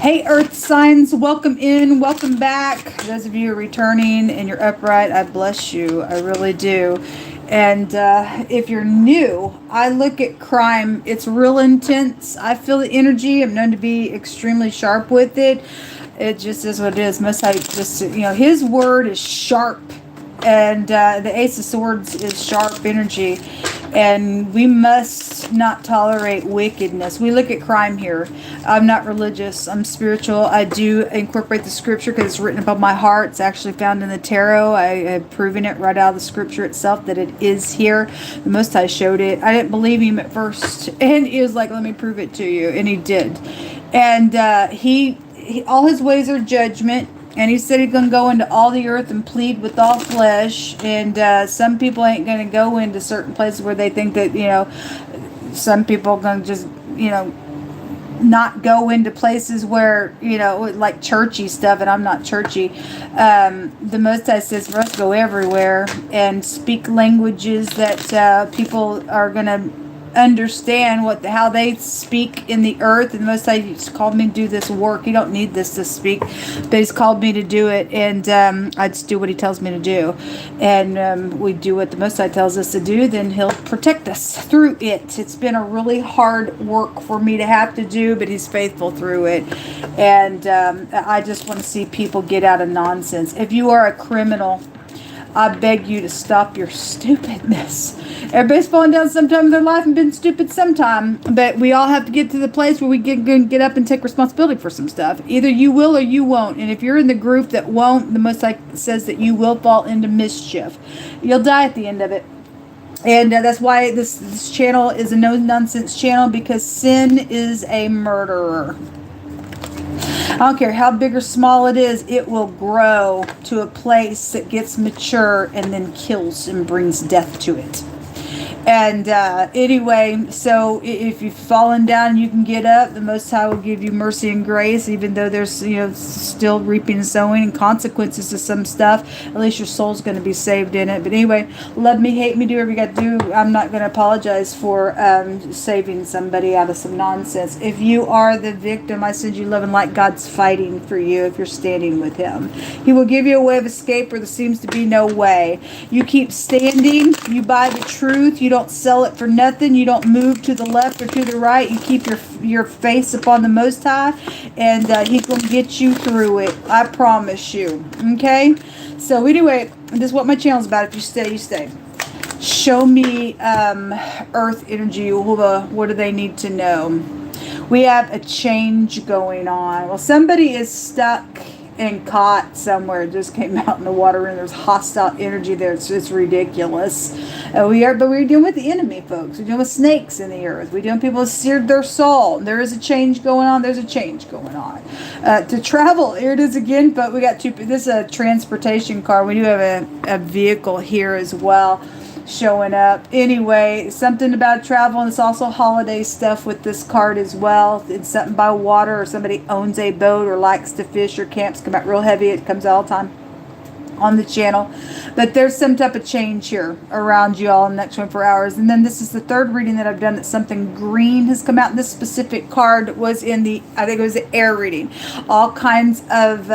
Hey, Earth signs, welcome in, welcome back. Those of you who are returning and you're upright, I bless you. I really do. And if you're new, I look at crime. It's real intense. I feel the energy. I'm known to be extremely sharp with it. It just is what it is. Most I just, his word is sharp. And the Ace of Swords is sharp energy. And we must not tolerate wickedness. We look at crime here. I'm not religious. I'm spiritual. I do incorporate the scripture because it's written above my heart. It's actually found in the tarot. I have proven it right out of the scripture itself that it is here. The Most High showed it. I didn't believe him at first. And he was like, let me prove it to you. And he did. And he all his ways are judgment. And he said he's going to go into all the earth and plead with all flesh. And some people ain't going to go into certain places where they think that, some people are going to just, not go into places where, like churchy stuff. And I'm not churchy. The Most High says for us to go everywhere and speak languages that people are going to understand how they speak in the earth. And the Most High called me to do this work. He don't need this to speak, but he's called me to do it. And I just do what he tells me to do. And we do what the Most High tells us to do, then he'll protect us through it. It's been a really hard work for me to have to do, but he's faithful through it. And I just want to see people get out of nonsense. If you are a criminal, I beg you to stop your stupidness. Everybody's fallen down sometime in their life and been stupid sometime. But we all have to get to the place where we get up and take responsibility for some stuff. Either you will or you won't. And if you're in the group that won't, the Most High says that you will fall into mischief. You'll die at the end of it. And that's why this channel is a no-nonsense channel, because sin is a murderer. I don't care how big or small it is, it will grow to a place that gets mature and then kills and brings death to it. And anyway, so if you've fallen down, you can get up. The Most High will give you mercy and grace, even though there's still reaping and sowing and consequences to some stuff. At least your soul's going to be saved in it. But anyway, love me, hate me, do whatever you got to do. I'm not going to apologize for saving somebody out of some nonsense. If you are the victim, I send you love and light. God's fighting for you if you're standing with him. He will give you a way of escape where there seems to be no way. You keep standing. You buy the truth. You don't sell it for nothing. You don't move to the left or to the right. You keep your face upon the Most High, and he's going to get you through it. I promise you. Okay? So anyway, this is what my channel is about. If you stay, you stay. Show me earth energy. Yhvh'S. What do they need to know? We have a change going on. Well, somebody is stuck and caught somewhere. It just came out in the water, and there's hostile energy there. It's ridiculous. We're dealing with the enemy, folks. We're dealing with snakes in the earth. We're dealing with people who seared their soul. There is a change going on. There's a change going on. To travel, here it is again, but we got this is a transportation car. We do have a vehicle here as well showing up. Anyway, something about travel, and it's also holiday stuff with this card as well. It's something by water, or somebody owns a boat or likes to fish or camps. Come out real heavy. It comes out all the time on the channel. But there's some type of change here around you all in the next 24 hours. And then this is the third reading that I've done that something green has come out. This specific card was in I think it was the air reading. All kinds of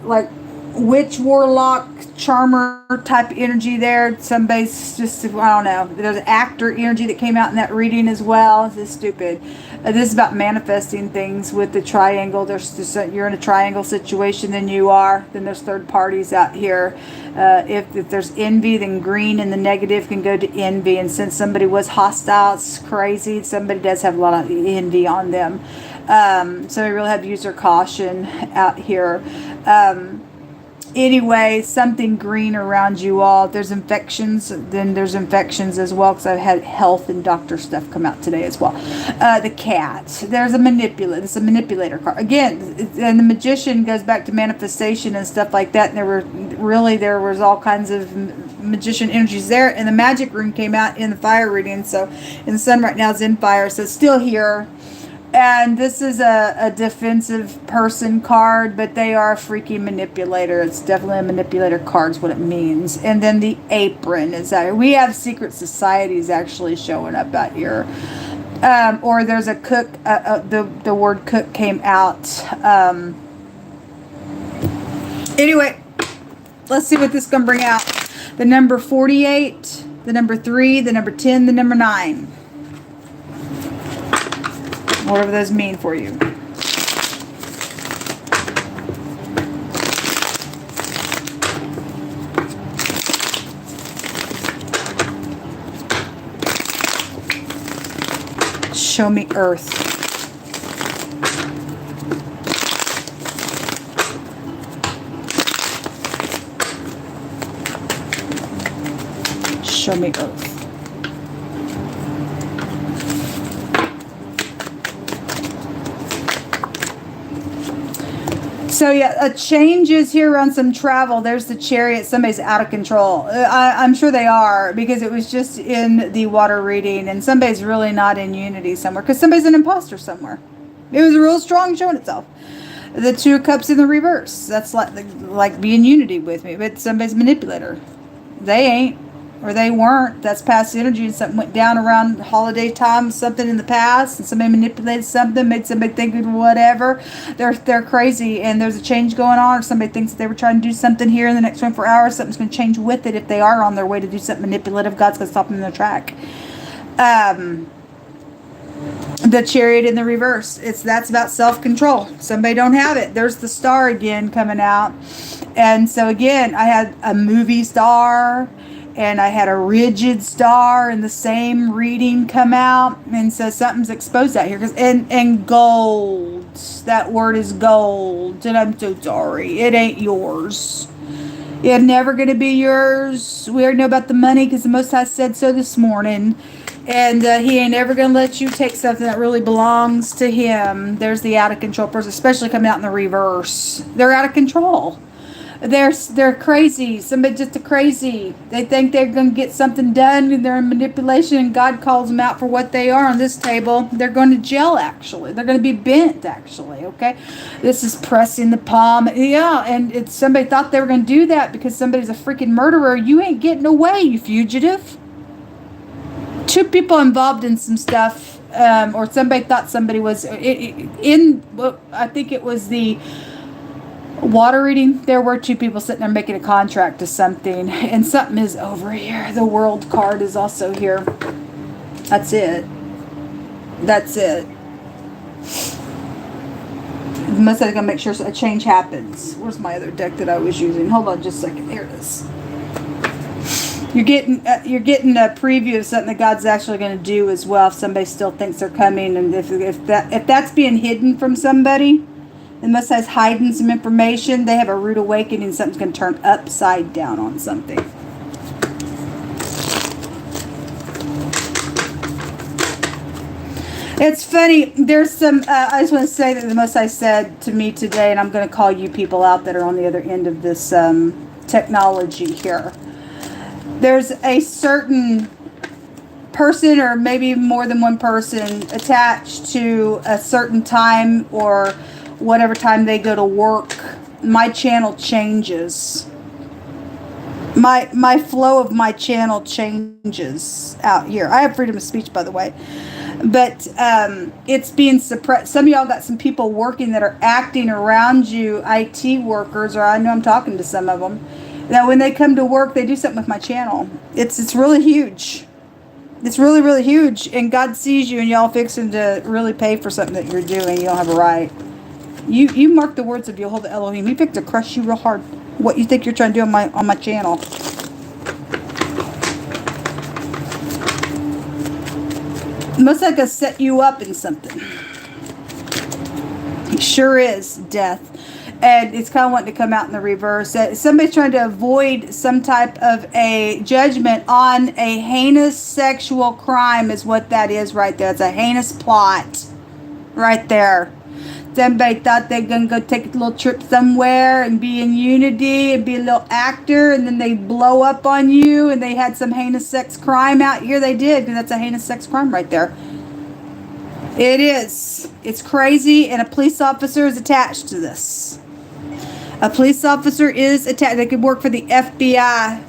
like witch, warlock, charmer type energy there. Somebody's just, I don't know. There's actor energy that came out in that reading as well. This is stupid. This is about manifesting things with the triangle. There's just you're in a triangle situation, then you are. Then there's third parties out here. If there's envy, then green and the negative can go to envy. And since somebody was hostile, it's crazy. Somebody does have a lot of envy on them. So we really have to use their caution out here. Anyway, something green around you all. There's infections. Then there's infections as well, because I've had health and doctor stuff come out today as well. The cat. There's a manipulator. It's a manipulator card. Again, and the magician goes back to manifestation and stuff like that. And there was all kinds of magician energies there. And the magic room came out in the fire reading. So, and the sun right now is in fire. So it's still here. And this is a defensive person card, but they are a freaky manipulator. It's definitely a manipulator card is what it means. And then the apron is that we have secret societies actually showing up out here. Or there's a cook, the word cook came out. Anyway, let's see what this is going to bring out. The number 48, the number 3, the number 10, the number 9. Whatever those mean for you. Show me earth. Show me earth. So yeah, a change is here around some travel. There's the Chariot. Somebody's out of control. I'm sure they are, because it was just in the water reading, and somebody's really not in unity somewhere, because somebody's an imposter somewhere. It was real strong showing itself. The 2 of Cups in the reverse. That's like being unity with me, but somebody's a manipulator. They ain't. Or they weren't. That's past energy, and something went down around holiday time, something in the past, and somebody manipulated something, made somebody think whatever. They're crazy, and there's a change going on, or somebody thinks that they were trying to do something here in the next 24 hours. Something's going to change with it. If they are on their way to do something manipulative, God's going to stop them in their track. The Chariot in the reverse. That's about self-control. Somebody don't have it. There's the star again coming out. And so again, I had a movie star, and I had a rigid star in the same reading come out. And so something's exposed out here. And gold. That word is gold. And I'm so sorry. It ain't yours. It's never going to be yours. We already know about the money, because the Most High said so this morning. And he ain't ever going to let you take something that really belongs to him. There's the out of control person, especially coming out in the reverse. They're out of control. They're crazy. Somebody just a crazy. They think they're going to get something done, and they're in manipulation, and God calls them out for what they are on this table. They're going to jail, actually. They're going to be bent, actually, okay? This is pressing the palm. Yeah, and it's somebody thought they were going to do that because somebody's a freaking murderer. You ain't getting away, you fugitive. 2 people involved in some stuff, or somebody thought somebody was I think it was the water reading. There were 2 people sitting there making a contract to something, and something is over here. The World card is also here. That's it. Must have to make sure a change happens. Where's my other deck that I was using? Hold on just a second. Here it is. You're getting a preview of something that God's actually going to do as well. If somebody still thinks they're coming, and if that's being hidden from somebody, and Most High's hiding some information, they have a rude awakening. Something's going to turn upside down on something. It's funny. There's some. I just want to say that the Most High said to me today, and I'm going to call you people out that are on the other end of this technology here. There's a certain person, or maybe more than one person, attached to a certain time, or whatever time they go to work. My channel changes. My flow of my channel changes out here. I have freedom of speech, by the way. But it's being suppressed. Some of y'all got some people working that are acting around you, IT workers, or I know I'm talking to some of them. Now, when they come to work, they do something with my channel. It's really huge. It's really, really huge. And God sees you, and y'all fixing to really pay for something that you're doing. You don't have a right. You mark the words of Yhvh'S Elohim. He picked to crush you real hard. What you think you're trying to do on my channel? Most like to set you up in something. He sure is, death. And it's kind of wanting to come out in the reverse. Somebody's trying to avoid some type of a judgment on a heinous sexual crime is what that is right there. It's a heinous plot right there. Somebody thought they're going to go take a little trip somewhere and be in unity and be a little actor, and then they blow up on you, and they had some heinous sex crime out here. They did, because that's a heinous sex crime right there. It is. It's crazy, and a police officer is attached to this. A police officer is attached. They could work for the FBI.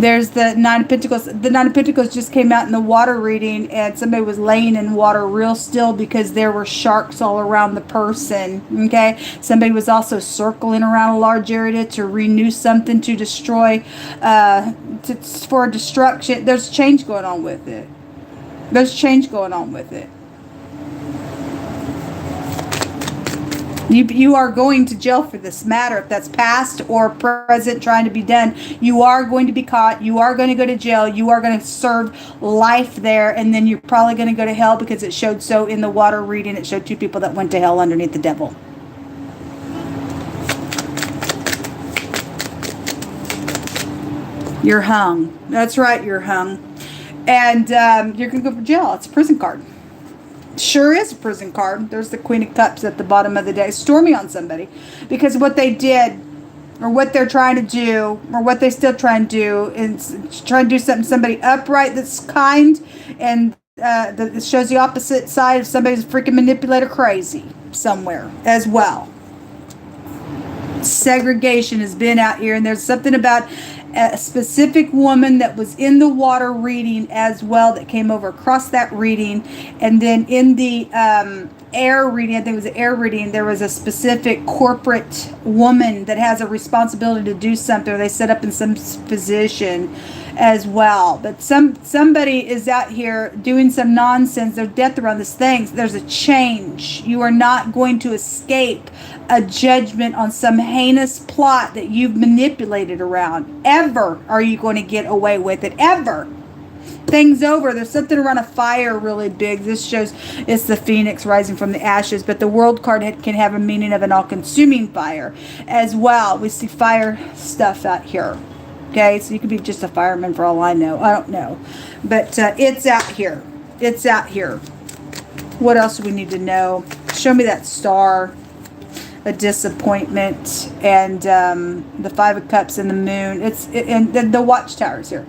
There's the Nine of Pentacles. The Nine of Pentacles just came out in the water reading, and somebody was laying in water real still because there were sharks all around the person. Okay? Somebody was also circling around a large area to renew something, to destroy, for destruction. There's change going on with it. There's change going on with it. You are going to jail for this matter. If that's past or present trying to be done, you are going to be caught. You are going to go to jail. You are going to serve life there. And then you're probably going to go to hell, because it showed so in the water reading. It showed 2 people that went to hell underneath the devil. You're hung. That's right, you're hung. And you're going to go for jail. It's a prison card. Sure is a prison card. There's the Queen of Cups at the bottom of the deck. Stormy on somebody. Because what they did, or what they're trying to do, or what they still try and do, is try and do something, somebody upright that's kind, and that shows the opposite side of somebody's freaking manipulator crazy somewhere as well. Segregation has been out here, and there's something about a specific woman that was in the water reading as well that came over across that reading. And then in the air reading, I think it was the air reading, there was a specific corporate woman that has a responsibility to do something, or they set up in some position as well. But somebody is out here doing some nonsense. There's death around this thing. There's a change. You are not going to escape a judgment on some heinous plot that you've manipulated around. Ever are you going to get away with it? Ever. Thing's over. There's something around a fire really big. This shows it's the phoenix rising from the ashes, but the world card can have a meaning of an all-consuming fire as well. We see fire stuff out here. Okay, so you could be just a fireman for all I know. I don't know. But it's out here. It's out here. What else do we need to know? Show me that star. A disappointment. And the Five of Cups and the moon. And the watchtowers here.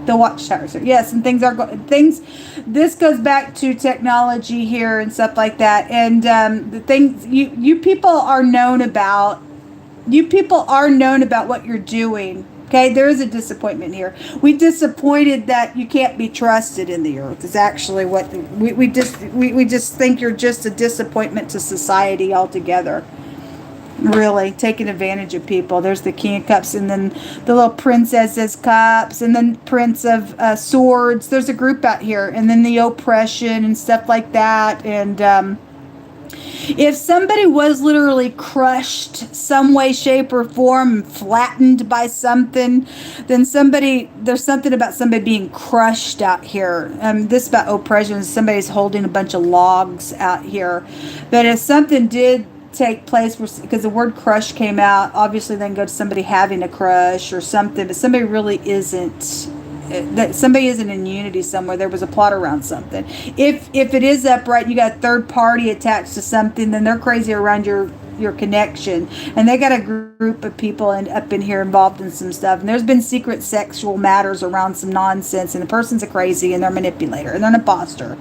The watchtowers here. Yes, and this goes back to technology here and stuff like that. And the things you people are known about. You people are known about what you're doing. Okay, there is a disappointment here. We disappointed that you can't be trusted in the earth. Is actually what we just think you're just a disappointment to society altogether. Really taking advantage of people. There's the King of Cups, and then the little Princess's Cups, and then Prince of Swords. There's a group out here, and then the oppression and stuff like that. And if somebody was literally crushed some way, shape, or form, flattened by something, then there's something about somebody being crushed out here. This about oppression is somebody's holding a bunch of logs out here. But if something did take place, because the word crush came out, obviously then go to somebody having a crush or something, but somebody really isn't. That somebody isn't in unity somewhere. There was a plot around something. If it is upright, you got a third party attached to something, then they're crazy around your connection, and they got a group of people up in here involved in some stuff. And there's been secret sexual matters around some nonsense, and the person's a crazy, and they're a manipulator, and they're an imposter.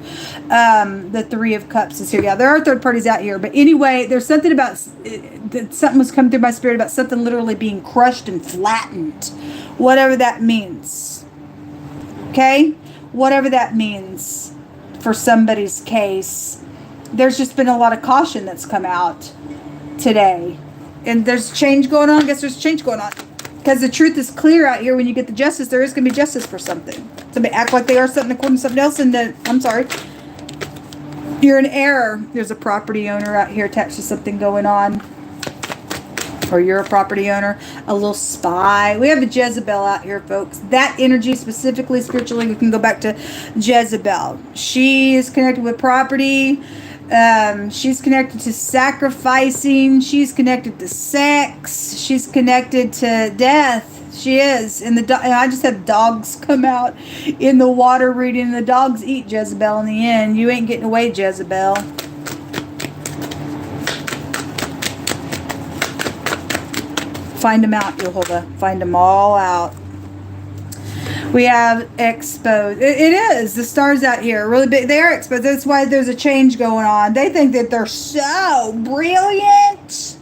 The Three of Cups is here. Yeah, there are third parties out here, but anyway, there's something about something was coming through my spirit about something literally being crushed and flattened, whatever that means. Okay, whatever that means for somebody's case. There's just been a lot of caution that's come out today, and there's change going on. I guess there's change going on because the truth is clear out here. When you get the justice, there is going to be justice for something. Somebody act like they are something according to something else, and then I'm sorry, you're in error. There's a property owner out here attached to something going on. Or you're a property owner, a little spy. We have a Jezebel out here, folks. That energy, specifically spiritually, we can go back to Jezebel. She is connected with property. She's connected to sacrificing. She's connected to sex. She's connected to death. She is. And I just had dogs come out in the water reading. The dogs eat Jezebel in the end. You ain't getting away, Jezebel. Find them out, Yhvh'S. Find them all out. We have exposed. It is. The stars out here really big. They are exposed. That's why there's a change going on. They think that they're so brilliant.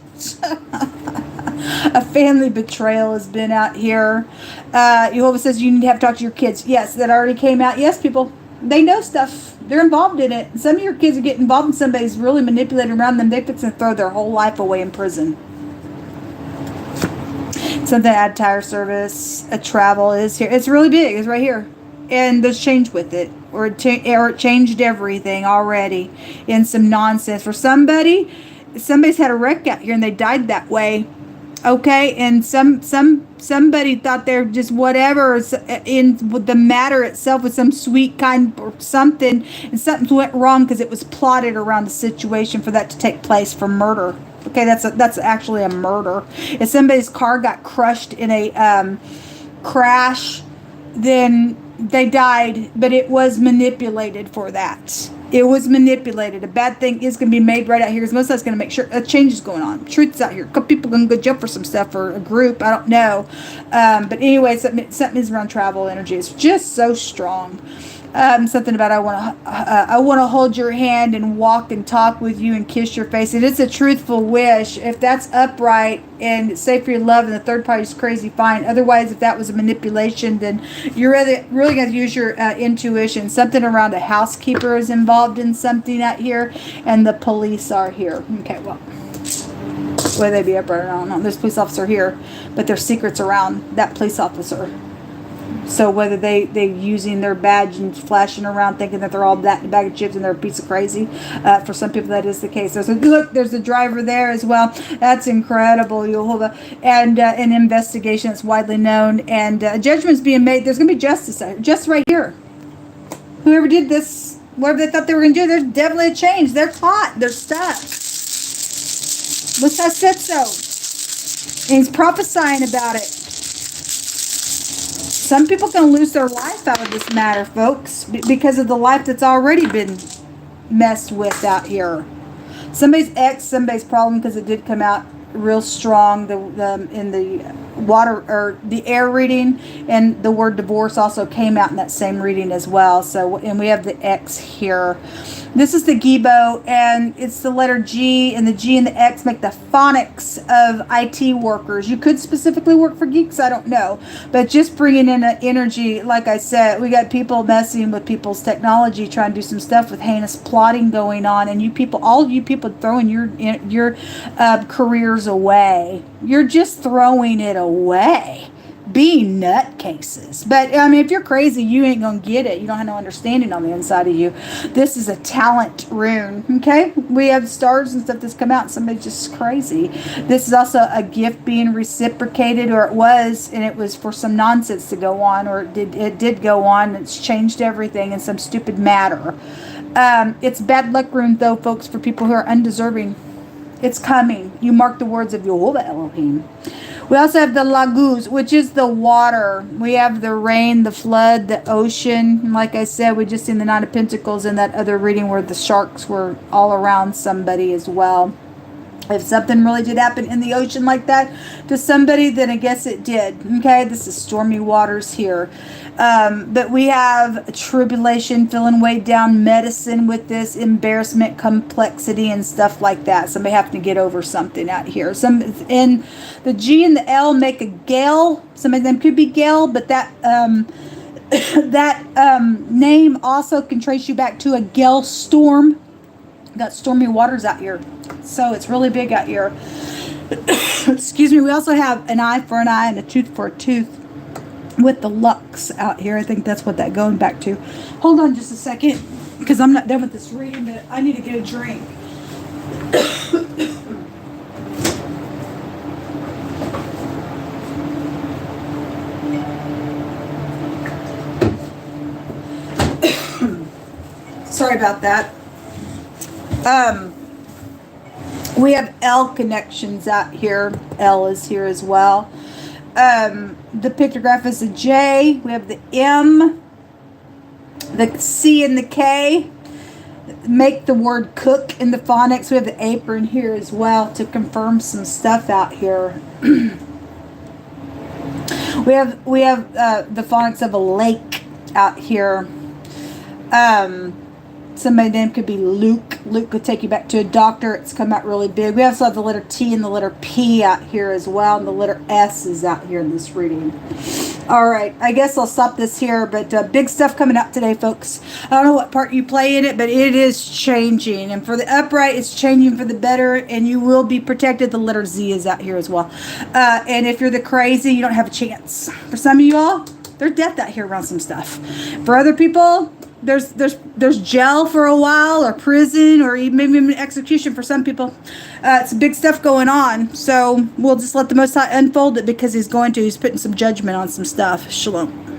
A family betrayal has been out here. Yhvh says you need to have to talk to your kids. Yes, that already came out. Yes, people, they know stuff. They're involved in it. Some of your kids are getting involved in somebody's really manipulating around them. They're fixing to throw their whole life away in prison. Something at tire service, a travel is here. It's really big. It's right here. And there's change with it. Or it changed everything already in some nonsense. For somebody's had a wreck out here and they died that way. Okay, and somebody thought they're just whatever in the matter itself was some sweet kind or something, and something went wrong because it was plotted around the situation for that to take place for murder. Okay, that's actually a murder. If somebody's car got crushed in a crash, then they died, but it was manipulated for that. It was manipulated. A bad thing is going to be made right out here because most of us going to make sure a change is going on. Truth's out here. A couple people going to go jump for some stuff or a group. I don't know. But anyway, something is around travel energy. It's just so strong. Something about I want to hold your hand and walk and talk with you and kiss your face. And it's a truthful wish. If that's upright and it's safe for your love and the third party's crazy, fine. Otherwise, if that was a manipulation, then you're really going to use your intuition. Something around a housekeeper is involved in something out here, and the police are here. Okay, well, whether they be upright or not, I don't know. There's a police officer here, but there's secrets around that police officer. So whether they using their badge and flashing around thinking that they're all that in a bag of chips and they're a piece of crazy, for some people that is the case. So look, there's a driver there as well. That's incredible, Yhvh. And an investigation that's widely known, and judgment's being made. There's going to be justice just right here. Whoever did this, whatever they thought they were going to do, there's definitely a change. They're caught. They're stuck. Most High said so. And he's prophesying about it. Some people can lose their life out of this matter, folks, because of the life that's already been messed with out here. Somebody's ex, somebody's problem, because it did come out real strong in the water or the air reading, and the word divorce also came out in that same reading as well. So, and we have the X here. This is the Gibo, and it's the letter G, and the G and the X make the phonics of IT workers. You could specifically work for geeks, I don't know, but just bringing in an energy, like I said, we got people messing with people's technology, trying to do some stuff with heinous plotting going on, and you people, all of you people throwing your careers away. You're just throwing it away. Be nutcases. But I mean, if you're crazy, you ain't gonna get it. You don't have no understanding on the inside of you. This is a talent rune. Okay, we have stars and stuff that's come out. Somebody's just crazy. This is also a gift being reciprocated, or it was, and it was for some nonsense to go on, or it did go on. It's changed everything in some stupid matter. It's bad luck rune though, folks, for people who are undeserving. It's coming. You mark the words of Yhvh Elohim. We also have the laguz, which is the water. We have the rain, the flood, the ocean. Like I said, we just seen the Nine of Pentacles in that other reading where the sharks were all around somebody as well. If something really did happen in the ocean like that to somebody, then I guess it did. Okay, this is stormy waters here. But we have tribulation, feeling weighed down, medicine with this, embarrassment, complexity, and stuff like that. Somebody having to get over something out here. And the G and the L make a gale. Some of them could be gale, but that name also can trace you back to a gale storm. Got stormy waters out here, so it's really big out here. Excuse me. We also have an eye for an eye and a tooth for a tooth with the Lux out here. I think that's what that going back to. Hold on just a second, because I'm not done with this reading, but I need to get a drink. Sorry about that. We have L connections out here. L is here as well. The pictograph is a J. We have the M, the C, and the K. Make the word cook in the phonics. We have the apron here as well to confirm some stuff out here. we have the phonics of a lake out here. Somebody's name could be Luke. Luke could take you back to a doctor. It's come out really big. We also have the letter T and the letter P out here as well. And the letter S is out here in this reading. All right. I guess I'll stop this here. But big stuff coming up today, folks. I don't know what part you play in it, but it is changing. And for the upright, it's changing for the better. And you will be protected. The letter Z is out here as well. And if you're the crazy, you don't have a chance. For some of you all, there's death out here around some stuff. For other people, there's jail for a while, or prison, or even maybe even execution for some people. It's big stuff going on. So we'll just let the Most High unfold it, because he's going to. He's putting some judgment on some stuff. Shalom.